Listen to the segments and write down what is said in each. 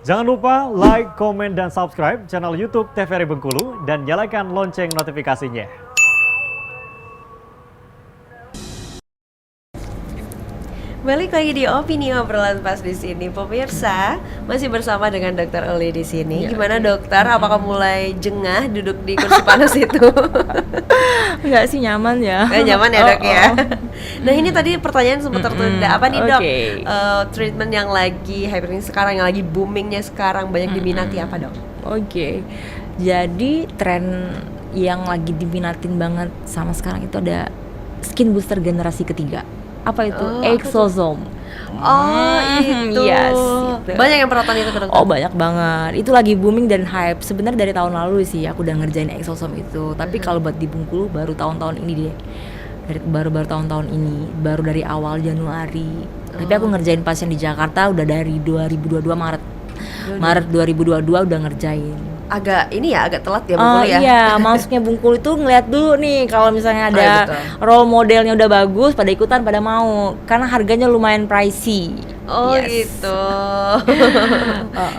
Jangan lupa like, komen, dan subscribe channel YouTube TVRI Bengkulu dan nyalakan lonceng notifikasinya. Balik lagi di Opini Obrolan Pas di sini, pemirsa. Masih bersama dengan Dokter Oli di sini. Gimana dokter? Apakah mulai jengah duduk di kursi panas itu? Enggak sih, nyaman ya. Nyaman ya dok ya. Nah ini tadi pertanyaan sempat tertunda. Apa nih dok? Treatment yang lagi happening sekarang, yang lagi boomingnya sekarang, banyak diminati apa dok? Jadi tren yang lagi diminatin banget sama sekarang itu ada skin booster generasi ketiga. Apa itu? Exosome. Itu. Yes, itu. Banyak yang perawatan itu dokter? Oh banyak banget. Itu lagi booming dan hype. Sebenarnya dari tahun lalu sih aku udah ngerjain exosome itu. Tapi kalau buat di Bengkulu baru tahun-tahun ini deh. Baru tahun-tahun ini. Baru dari awal Januari. Tapi aku ngerjain pasien di Jakarta udah dari 2022 Maret. Maret 2022 udah ngerjain. Agak telat ya Bengkulu ya. Iya, masuknya Bengkulu itu ngeliat dulu nih kalau misalnya ada role modelnya udah bagus, pada ikutan, pada mau, karena harganya lumayan pricey. Gitu.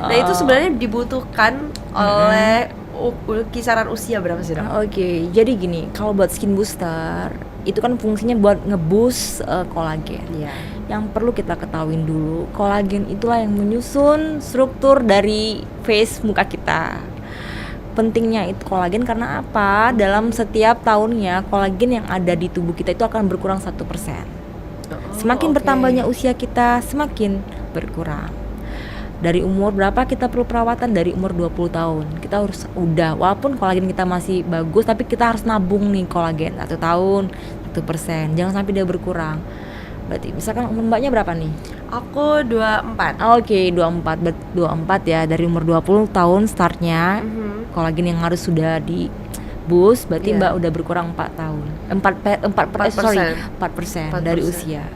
Nah itu sebenarnya dibutuhkan oleh kisaran usia berapa sih dok? Jadi gini, kalau buat skin booster itu kan fungsinya buat ngeboost kolagen. Yang perlu kita ketahuin dulu, kolagen itulah yang menyusun struktur dari face muka kita. Pentingnya itu kolagen karena apa? Dalam setiap tahunnya kolagen yang ada di tubuh kita itu akan berkurang 1%. Semakin bertambahnya usia kita, semakin berkurang. Dari umur berapa kita perlu perawatan? Dari umur 20 tahun. Kita harus walaupun kolagen kita masih bagus, tapi kita harus nabung nih kolagen 1 tahun 1%. Jangan sampai dia berkurang. Berarti misalkan umur mbaknya berapa nih? Aku 24. 24 ya, dari umur 20 tahun startnya. Kolagen yang harus sudah di boost, berarti mbak udah berkurang 4 tahun. 4% dari usia.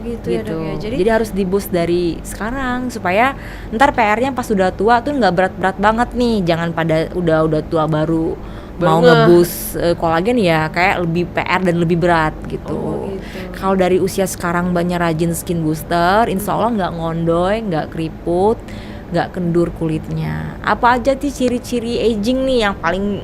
Gitu. Ya dok ya. Jadi harus di boost dari sekarang supaya ntar PR-nya pas udah tua tuh nggak berat-berat banget nih. Jangan pada udah tua baru mau ngeboost kolagen ya, kayak lebih PR dan lebih berat gitu. Kalau dari usia sekarang banyak rajin skin booster, insya Allah nggak ngondoy, nggak keriput, nggak kendur kulitnya. Apa aja sih ciri-ciri aging nih yang paling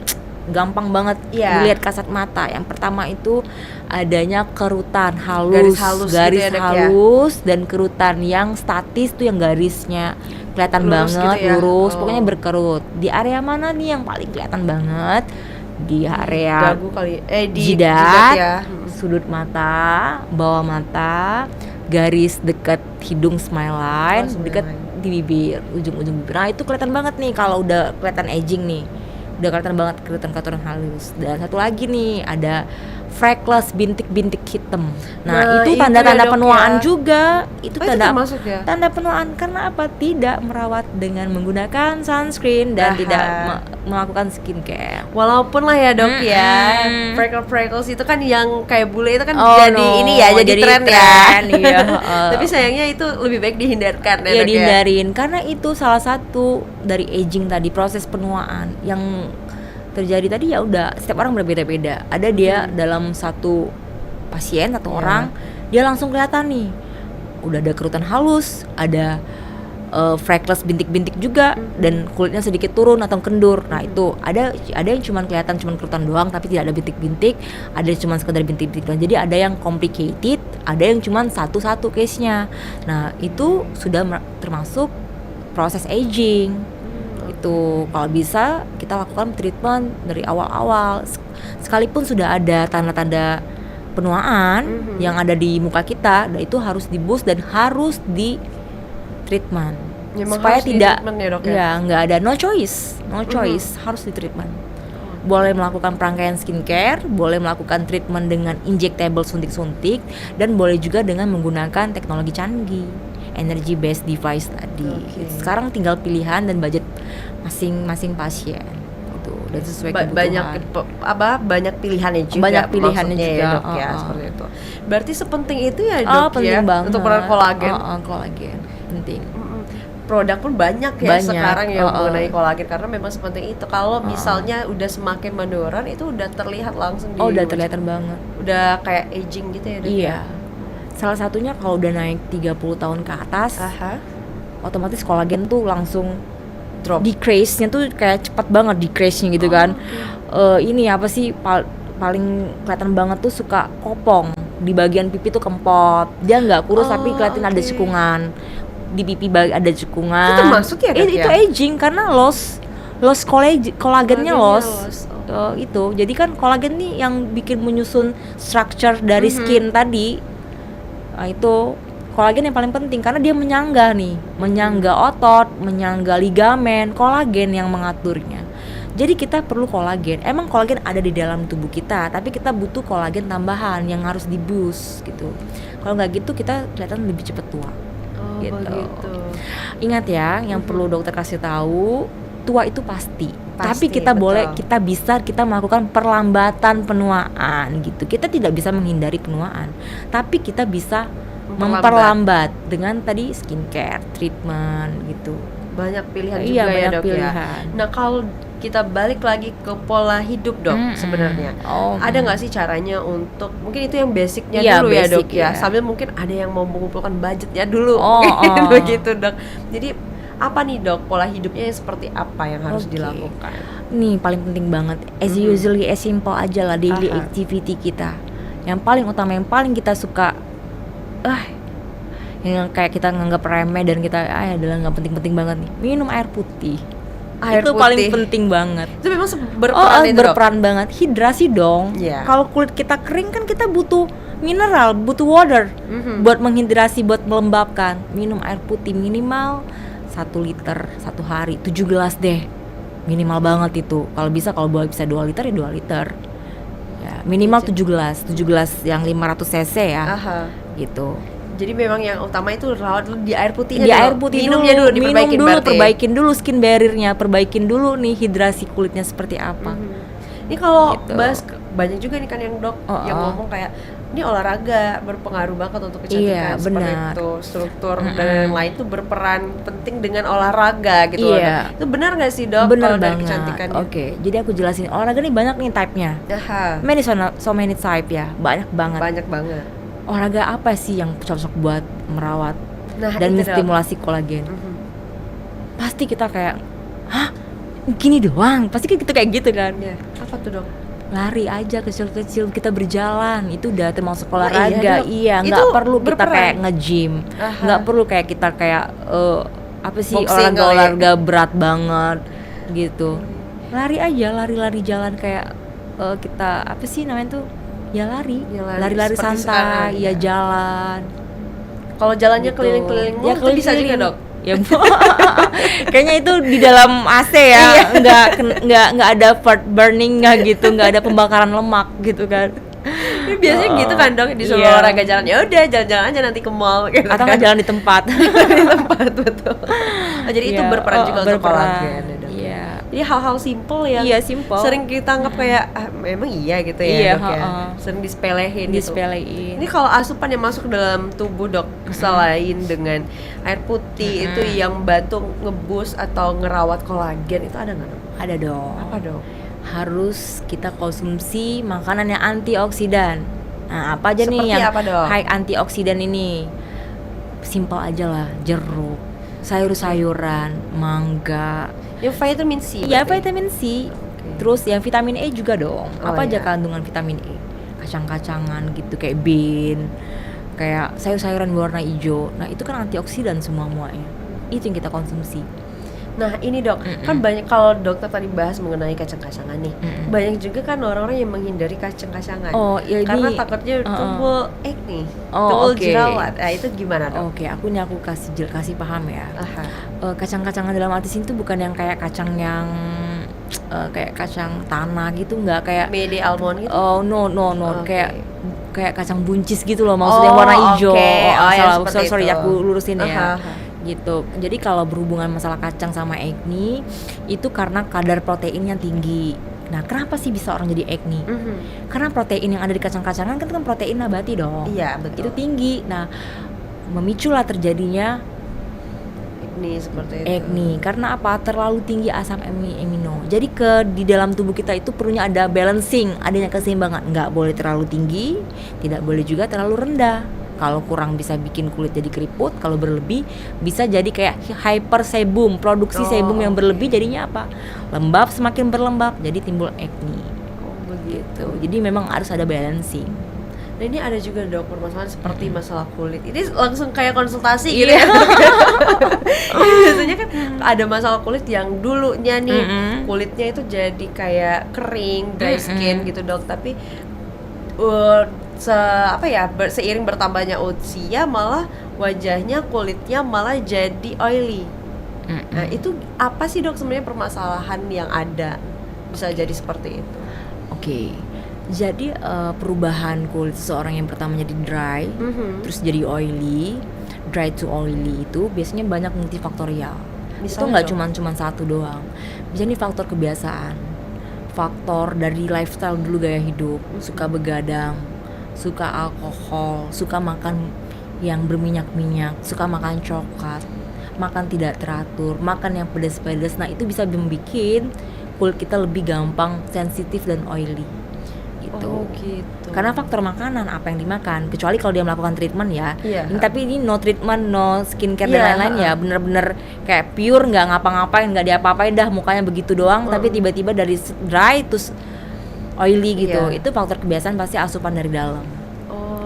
gampang banget dilihat kasat mata? Yang pertama itu adanya kerutan halus, garis halus dan kerutan yang statis tuh, yang garisnya kelihatan lurus banget gitu ya? Lurus, pokoknya berkerut. Di area mana nih yang paling kelihatan banget? Di area dagu kali, di jidat ya. Sudut mata, bawah mata, garis dekat hidung smile line, dekat di bibir, ujung-ujung bibir. Nah itu kelihatan banget nih kalau udah kelihatan aging nih. Udah kelihatan banget kerutan-kerutan halus. Dan satu lagi nih, ada freckles, bintik-bintik hitam. Nah itu tanda-tanda penuaan juga. Itu tanda penuaan. Karena apa? Tidak merawat dengan menggunakan sunscreen dan tidak melakukan skincare. Walaupun lah ya dok ya, freckles itu kan yang kayak bule itu kan jadi tren ya. Tapi sayangnya itu lebih baik dihindarkan ya dok ya. Dihindarin karena itu salah satu dari aging tadi, proses penuaan yang terjadi tadi. Ya udah, setiap orang berbeda-beda. Ada dia dalam satu pasien, satu orang dia langsung kelihatan nih udah ada kerutan halus, ada freckles, bintik-bintik juga, dan kulitnya sedikit turun atau kendur. Nah itu ada yang cuma kelihatan cuma kerutan doang tapi tidak ada bintik-bintik, ada cuma sekedar bintik-bintik doang. Jadi ada yang complicated, ada yang cuma satu-satu case-nya. Nah itu sudah termasuk proses aging. Itu kalau bisa kita lakukan treatment dari awal-awal, sekalipun sudah ada tanda-tanda penuaan yang ada di muka kita, dan itu harus di boost dan harus di treatment supaya tidak nggak ada no choice harus di treatment. Boleh melakukan perangkaian skincare, boleh melakukan treatment dengan injectable suntik-suntik, dan boleh juga dengan menggunakan teknologi canggih, energy based device tadi. Sekarang tinggal pilihan dan budget masing-masing pasien gitu, dan sesuai kebutuhan. Banyak pilihannya juga. Banyak pilihannya juga ya, dok, ya seperti itu. Berarti sepenting itu ya dok penting banget untuk peran kolagen. Kolagen penting. Produk pun banyak sekarang yang mengenai kolagen, karena memang sepenting itu. Kalau misalnya udah semakin menurun, itu udah terlihat langsung di udah terlihat banget. Udah kayak aging gitu ya dok. Iya. Salah satunya kalau udah naik 30 tahun ke atas, otomatis kolagen tuh langsung Drop. decrease-nya tuh kayak cepat banget decrease-nya gitu kan. Ini apa sih paling kelihatan banget tuh suka kopong di bagian pipi tuh kempot. Dia nggak kurus tapi kelihatan ada cekungan di pipi, ada cekungan. Itu termasuk ya, Dok, Itu ya? aging karena loss kolagennya loss. Itu jadi kan kolagen nih yang bikin menyusun structure dari skin tadi. Nah, itu kolagen yang paling penting karena dia menyangga otot, menyangga ligamen, kolagen yang mengaturnya. Jadi kita perlu kolagen. Emang kolagen ada di dalam tubuh kita, tapi kita butuh kolagen tambahan yang harus di boost gitu. Kalau nggak gitu kita kelihatan lebih cepat tua. Gitu. Begitu. Ingat ya, yang perlu dokter kasih tahu, tua itu pasti. Tapi Betul. kita melakukan perlambatan penuaan gitu. Kita tidak bisa menghindari penuaan, tapi kita bisa memperlambat dengan tadi skincare, treatment gitu. Banyak pilihan Iya, juga ya, banyak Dok, pilihan. ya. Nah, kalau kita balik lagi ke pola hidup, Dok, sebenarnya ada nggak sih caranya untuk, mungkin itu yang basicnya Iya, dulu ya, Dok, basic, ya. ya. Sambil mungkin ada yang mau mengumpulkan budgetnya dulu, Oh. begitu, Dok. Jadi apa nih, Dok, pola hidupnya yang seperti apa yang harus Oke. dilakukan? Nih paling penting banget, usually as simple aja lah daily Aha. activity kita. Yang paling utama, yang paling kita suka, yang kayak kita nganggap remeh dan kita adalah nggak penting-penting banget nih, minum air putih. Air Itu putih. paling penting banget. Itu memang berperan itu, Dok? Berperan banget. Hidrasi dong. Iya. Kalau kulit kita kering kan kita butuh mineral, butuh water buat menghidrasi, buat melembabkan. Minum air putih minimal 1 liter 1 hari, 7 gelas deh. Minimal banget itu. Kalau bisa, kalau bisa 2 liter ya 2 liter. Ya, minimal 7 gelas yang 500 cc ya. Aha. Gitu. Jadi memang yang utama itu rawat dulu di air putihnya Di dulu. air putih Minumnya dulu, diperbaikin berarti. perbaikin dulu skin barrier-nya, perbaikin dulu nih hidrasi kulitnya seperti apa. Ini kalau Gitu. bahas banyak juga nih kan yang dok yang ngomong kayak ini olahraga berpengaruh banget untuk kecantikan, Iya, seperti benar. itu, struktur dan lain-lain itu berperan penting dengan olahraga gitu loh, Iya. Dok. Itu benar nggak sih, Dok, Bener kalau dari banget. kecantikan? Oke, jadi aku jelasin olahraga nih banyak nih type-nya. Aha, So many type ya, banyak banget. banyak banget. Olahraga apa sih yang cocok buat merawat Nah, dan itu, Dok. menstimulasi kolagen? Pasti kita kayak, hah, gini doang? Pasti kita kayak gitu kan? Ya, apa tuh, Dok? Lari aja kecil-kecil, kita berjalan, itu udah termasuk Oh, iya, olahraga. Dok. Iya, Itu nggak perlu kita berperan. kayak nge-gym, Aha. nggak perlu kayak kita kayak apa sih, Boxing olahraga berat banget gitu. Lari aja, lari jalan kayak kita apa sih namanya tuh? Ya lari, Ya, lari. lari-lari Seperti santai, sekarang, ya ya. jalan. Kalau jalannya Gitu. keliling-keliling mall, Ya, itu bisa juga, keliling-keliling. Dok? Ya, kayaknya itu di dalam AC ya, nggak ada fat burning, nggak gitu, nggak ada pembakaran lemak gitu kan. Ini biasanya gitu kan, Dok, disuruh Iya. olahraga jalan. Ya udah, jalan-jalan aja nanti ke mall gitu. Atau kan. nggak jalan di tempat. Di tempat, betul. Oh, jadi itu Iya, berperan juga untuk berperan. kolagen ya, Dok. Iya. Jadi hal-hal simple yang Iya, simple. sering kita anggap kayak memang iya gitu ya, Iya, Dok, ya. ha-ha. Sering disepelehin gitu. Disepelein. Ini kalau asupan yang masuk ke dalam tubuh, Dok, selain dengan air putih itu yang bantu ngebus atau ngerawat kolagen, itu ada nggak, Dok? Ada dong. Apa, Dok? Harus kita konsumsi makanan yang antioksidan. Nah, apa aja Seperti nih yang apa, Dok? high antioksidan ini? Simpel aja lah, jeruk, sayur-sayuran, mangga. Yang vitamin C. Ya, berarti? vitamin C. Terus yang vitamin E juga dong. Oh, Apa aja iya. kandungan vitamin E? Kacang-kacangan gitu, kayak bean, kayak sayur-sayuran berwarna hijau. Nah, itu kan antioksidan semuanya. Itu yang kita konsumsi. Nah ini, Dok, kan banyak, kalau dokter tadi bahas mengenai kacang-kacangan nih, banyak juga kan orang-orang yang menghindari kacang-kacangan. Oh, ya karena ini, takutnya timbul acne, Oh, timbul oke. jerawat. Nah itu gimana, Dok? Oke, aku kasih paham ya. Aha. Kacang-kacangan dalam arti sini tuh bukan yang kayak kacang yang kayak kacang tanah gitu, nggak kayak Mede almond gitu. oh no Oke. kayak kacang buncis gitu loh, maksudnya yang warna hijau. oke. Oh, yang salah, seperti sorry itu. aku lurusin ya. Aha. Gitu. Jadi kalau berhubungan masalah kacang sama acne itu karena kadar proteinnya tinggi. Nah, kenapa sih bisa orang jadi acne? Karena protein yang ada di kacang-kacangan kan protein nabati dong. Iya, betul. Itu tinggi. Nah, memiculah terjadinya Acne seperti itu. acne. Karena apa? Terlalu tinggi asam amino. Jadi di dalam tubuh kita itu perlunya ada balancing, adanya keseimbangan. Nggak boleh terlalu tinggi, tidak boleh juga terlalu rendah. Kalau kurang bisa bikin kulit jadi keriput, kalau berlebih bisa jadi kayak hyper sebum, produksi sebum yang berlebih jadinya apa? Lembab, semakin berlembab jadi timbul acne. Oh begitu. Jadi memang harus ada balancing. Nah ini ada juga dok permasalahan seperti masalah kulit. Ini langsung kayak konsultasi Iya. gitu ya. Biasanya kan ada masalah kulit yang dulunya nih kulitnya itu jadi kayak kering, dry skin gitu dok. Tapi seiring bertambahnya usia malah wajahnya kulitnya malah jadi oily. Nah itu apa sih dok sebenarnya permasalahan yang ada bisa jadi seperti itu? Oke. Jadi perubahan kulit seseorang yang pertama jadi dry, terus jadi oily, dry to oily itu biasanya banyak multifaktorial. Itu nggak cuma satu doang. Bisa nih faktor kebiasaan, faktor dari lifestyle dulu, gaya hidup, suka begadang, suka alkohol, suka makan yang berminyak-minyak, suka makan coklat, makan tidak teratur, makan yang pedas-pedas. Nah itu bisa membuat kulit kita lebih gampang sensitif dan oily. Oh gitu. Karena faktor makanan, apa yang dimakan, kecuali kalau dia melakukan treatment ya. Tapi ini no treatment, no skincare dan lain-lain ya, bener-bener kayak pure, nggak ngapa-ngapain, nggak diapa-apain dah, mukanya begitu doang. Tapi tiba-tiba dari dry terus oily gitu. Itu faktor kebiasaan, pasti asupan dari dalam,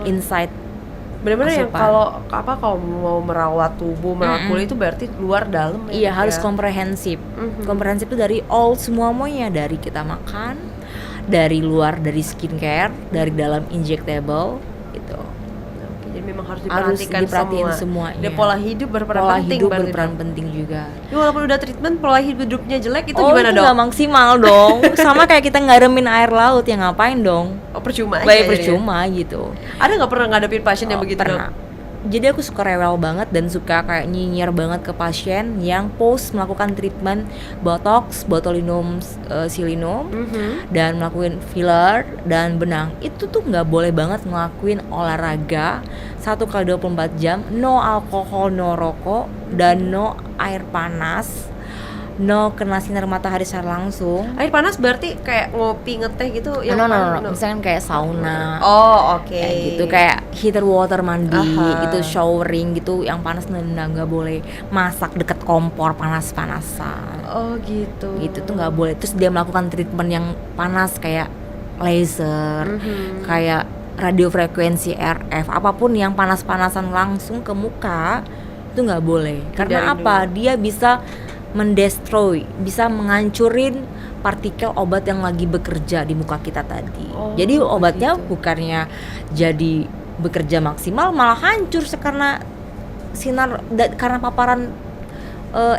inside. Benar-benar yang kalau mau merawat tubuh, merawat kulit itu berarti luar dalam ya. Iya, harus komprehensif. Komprehensif itu dari semuanya, dari kita makan, dari luar, dari skincare, dari dalam injectable gitu. Oke, jadi memang harus diperhatiin semua. semuanya. Pola hidup berperan penting juga. Ya, walaupun udah treatment pola hidupnya jelek itu gimana itu dong? nggak maksimal dong. Sama kayak kita ngaremin air laut, ya ngapain dong? Percuma aja. Baik percuma gitu. Ada nggak pernah ngadepin pasien yang begitu? Pernah. Jadi aku suka rewel banget dan suka kayak nyinyir banget ke pasien yang post melakukan treatment botox, botulinum silinum, dan melakukan filler dan benang. Itu tuh nggak boleh banget ngelakuin olahraga 1x24 jam, no alkohol, no rokok, dan no air panas, no kena sinar matahari secara langsung. Air panas berarti kayak ngopi, ngeteh gitu yang no. Misalkan kayak sauna. Oke. Kayak gitu, kayak heater water mandi gitu, showering gitu yang panas, nggak boleh masak deket kompor panas-panasan. Oh gitu. Gitu tuh nggak boleh. Terus dia melakukan treatment yang panas kayak laser, kayak radiofrekuensi RF, apapun yang panas-panasan langsung ke muka itu nggak boleh. Karena apa? Dia bisa mendestroy, bisa menghancurin partikel obat yang lagi bekerja di muka kita tadi. Jadi obatnya bukannya jadi bekerja maksimal, malah hancur karena sinar, karena paparan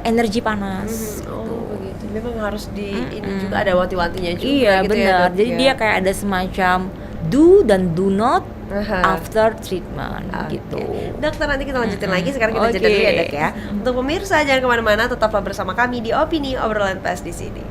energi panas. Begitu. Memang harus ini juga ada wanti-wantinya juga. Iya gitu benar. Ya, jadi dia kayak ada semacam do dan do not after treatment gitu. Dokter, nanti kita lanjutin lagi. Sekarang kita jeda dulu ya dok ya. Untuk pemirsa jangan kemana-mana, tetaplah bersama kami di Opini Obrolan Pas di sini.